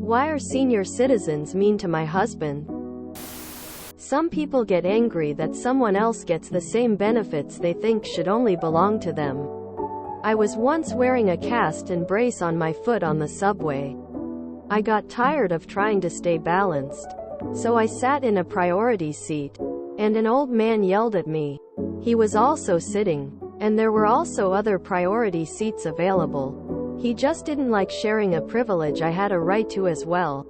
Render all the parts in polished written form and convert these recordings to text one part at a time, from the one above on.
Why are senior citizens mean to my husband? Some people get angry that someone else gets the same benefits they think should only belong to them. I was once wearing a cast and brace on my foot on the subway. I got tired of trying to stay balanced. So I sat in a priority seat. And an old man yelled at me. He was also sitting. And there were also other priority seats available. He just didn't like sharing a privilege I had a right to as well.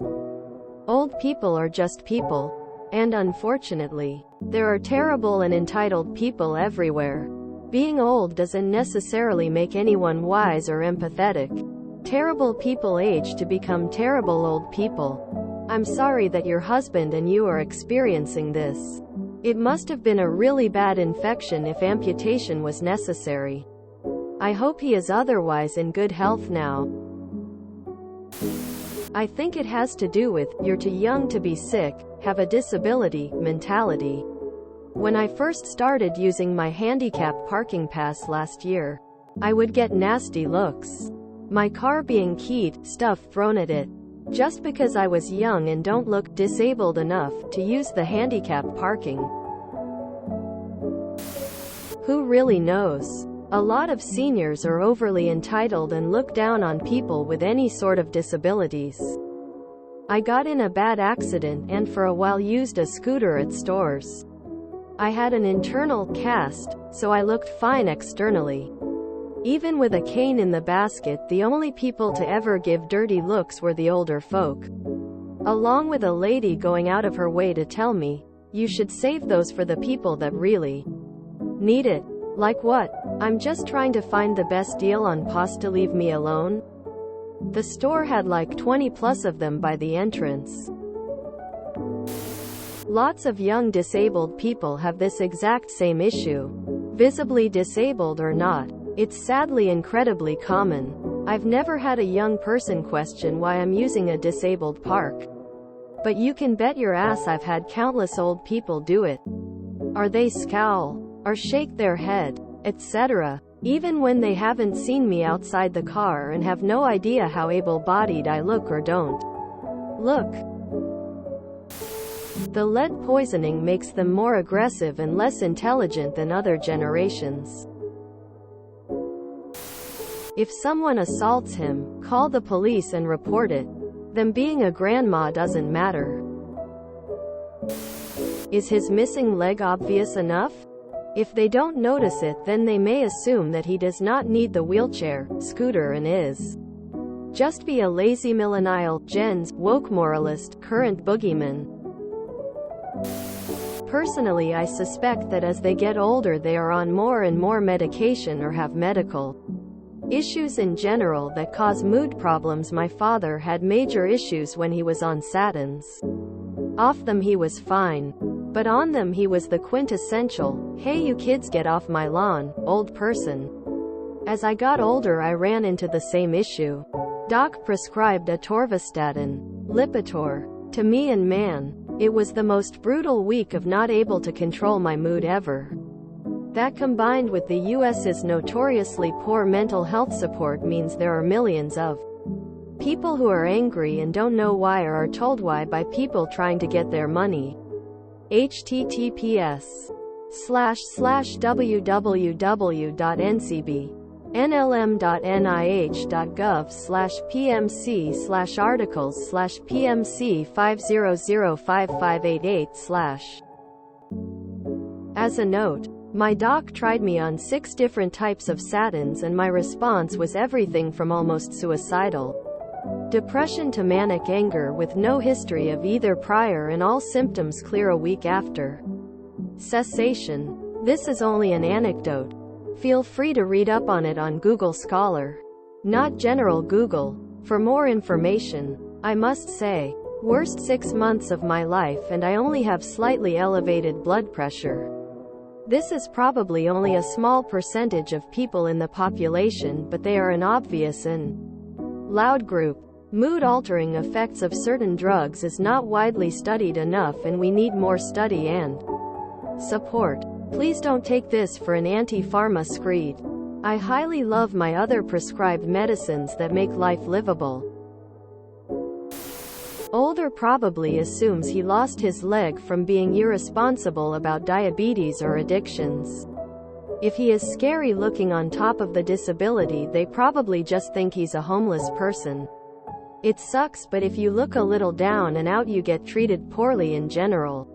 Old people are just people. And unfortunately, there are terrible and entitled people everywhere. Being old doesn't necessarily make anyone wise or empathetic. Terrible people age to become terrible old people. I'm sorry that your husband and you are experiencing this. It must have been a really bad infection if amputation was necessary. I hope he is otherwise in good health now. I think it has to do with, you're too young to be sick, have a disability, mentality. When I first started using my handicap parking pass last year, I would get nasty looks. My car being keyed, stuff thrown at it. Just because I was young and don't look disabled enough to use the handicap parking. Who really knows? A lot of seniors are overly entitled and look down on people with any sort of disabilities. I got in a bad accident and for a while used a scooter at stores. I had an internal cast, so I looked fine externally. Even with a cane in the basket, the only people to ever give dirty looks were the older folk. Along with a lady going out of her way to tell me, you should save those for the people that really need it. Like what? I'm just trying to find the best deal on pasta, leave me alone? The store had like 20 plus of them by the entrance. Lots of young disabled people have this exact same issue. Visibly disabled or not. It's sadly incredibly common. I've never had a young person question why I'm using a disabled park. But you can bet your ass I've had countless old people do it. Or they scowl, or shake their head, etc. Even when they haven't seen me outside the car and have no idea how able-bodied I look or don't look. The lead poisoning makes them more aggressive and less intelligent than other generations. If someone assaults him, call the police and report it. Them being a grandma doesn't matter. Is his missing leg obvious enough? If they don't notice it, then they may assume that he does not need the wheelchair, scooter and is just be a lazy millennial, Gen's, woke moralist, current boogeyman. Personally, I suspect that as they get older they are on more and more medication or have medical issues in general that cause mood problems. My father had major issues when he was on statins. Off them he was fine. But on them he was the quintessential, hey you kids get off my lawn, old person. As I got older I ran into the same issue. Doc prescribed atorvastatin, Lipitor, to me, and man, it was the most brutal week of not able to control my mood ever. That combined with the US's notoriously poor mental health support means there are millions of people who are angry and don't know why or are told why by people trying to get their money. https://www.ncb.nlm.nih.gov/pmc/articles/pmc 5005588/. As a note, my doc tried me on 6 different types of statins and my response was everything from almost suicidal depression to manic anger with no history of either prior, and all symptoms clear a week after cessation. This is only an anecdote. Feel free to read up on it on Google Scholar, not general Google, for more information. I must say, worst 6 months of my life and I only have slightly elevated blood pressure. This is probably only a small percentage of people in the population, but they are an obvious and loud group. Mood-altering effects of certain drugs is not widely studied enough and we need more study and support. Please don't take this for an anti-pharma screed. I highly love my other prescribed medicines that make life livable. Older probably assumes he lost his leg from being irresponsible about diabetes or addictions. If he is scary looking on top of the disability, they probably just think he's a homeless person. It sucks, but if you look a little down and out, you get treated poorly in general.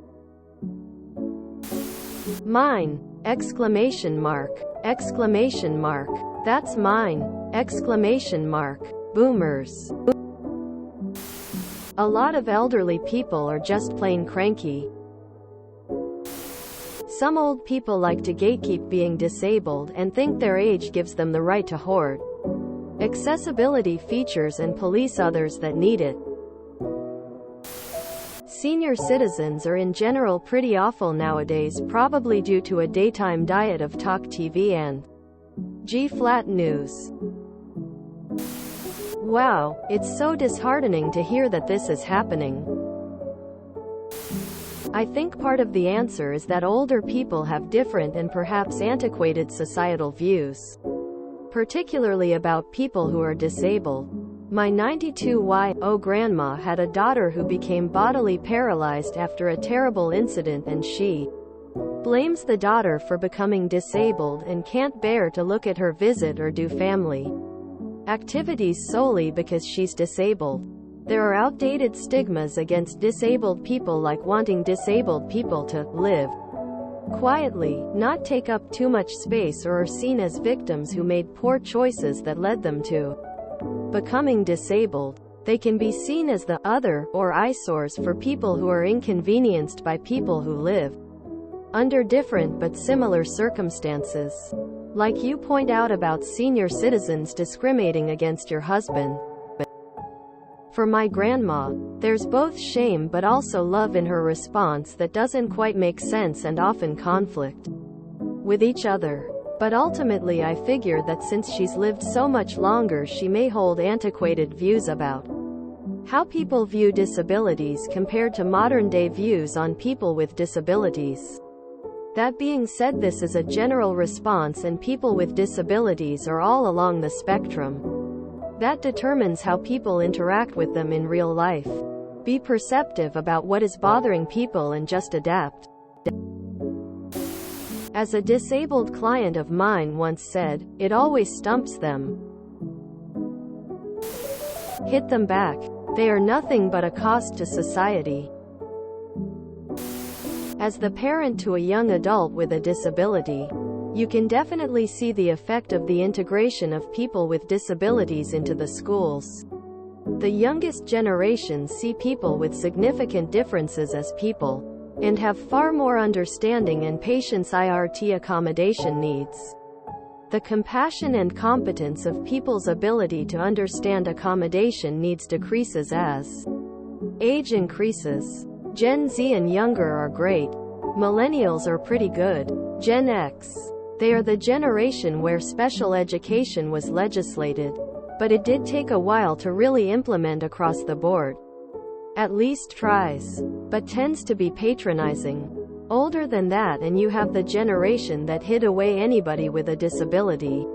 Mine! Exclamation mark. Exclamation mark. That's mine! Exclamation mark. Boomers. A lot of elderly people are just plain cranky. Some old people like to gatekeep being disabled and think their age gives them the right to hoard accessibility features and police others that need it. Senior citizens are in general pretty awful nowadays, probably due to a daytime diet of talk TV and G-flat news. Wow, it's so disheartening to hear that this is happening. I think part of the answer is that older people have different and perhaps antiquated societal views, particularly about people who are disabled. My 92-year-old grandma had a daughter who became bodily paralyzed after a terrible incident, and she blames the daughter for becoming disabled and can't bear to look at her visit or do family activities solely because she's disabled. There are outdated stigmas against disabled people, like wanting disabled people to live quietly, not take up too much space, or are seen as victims who made poor choices that led them to becoming disabled. They can be seen as the other, or eyesores for people who are inconvenienced by people who live under different but similar circumstances. Like you point out about senior citizens discriminating against your husband. For my grandma, there's both shame but also love in her response that doesn't quite make sense and often conflict with each other. But ultimately I figure that since she's lived so much longer, she may hold antiquated views about how people view disabilities compared to modern-day views on people with disabilities. That being said, this is a general response, and people with disabilities are all along the spectrum. That determines how people interact with them in real life. Be perceptive about what is bothering people and just adapt. As a disabled client of mine once said, it always stumps them. Hit them back. They are nothing but a cost to society. As the parent to a young adult with a disability, you can definitely see the effect of the integration of people with disabilities into the schools. The youngest generations see people with significant differences as people, and have far more understanding and patience IRT accommodation needs. The compassion and competence of people's ability to understand accommodation needs decreases as age increases. Gen Z and younger are great. Millennials are pretty good. Gen X. They are the generation where special education was legislated, but it did take a while to really implement across the board. At least tries. But tends to be patronizing. Older than that, and you have the generation that hid away anybody with a disability.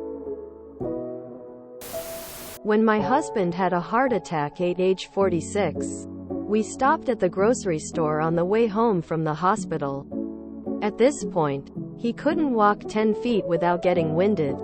When my husband had a heart attack at age 46, we stopped at the grocery store on the way home from the hospital. At this point, he couldn't walk 10 feet without getting winded.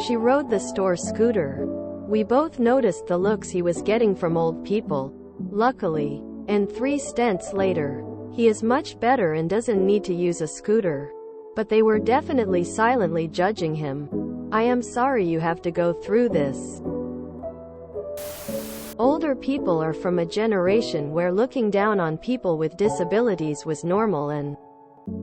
She rode the store scooter. We both noticed the looks he was getting from old people. Luckily, and 3 stents later, he is much better and doesn't need to use a scooter. But they were definitely silently judging him. I am sorry you have to go through this. Older people are from a generation where looking down on people with disabilities was normal and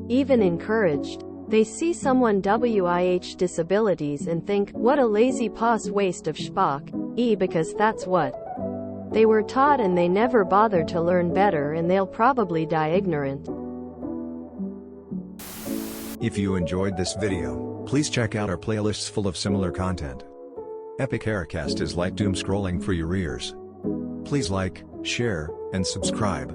even encouraged. They see someone with disabilities and think, what a lazy pos waste of schpock, because that's what they were taught, and they never bother to learn better, and they'll probably die ignorant. If you enjoyed this video, please check out our playlists full of similar content. Epic Aircast is like doom scrolling for your ears. Please like, share, and subscribe.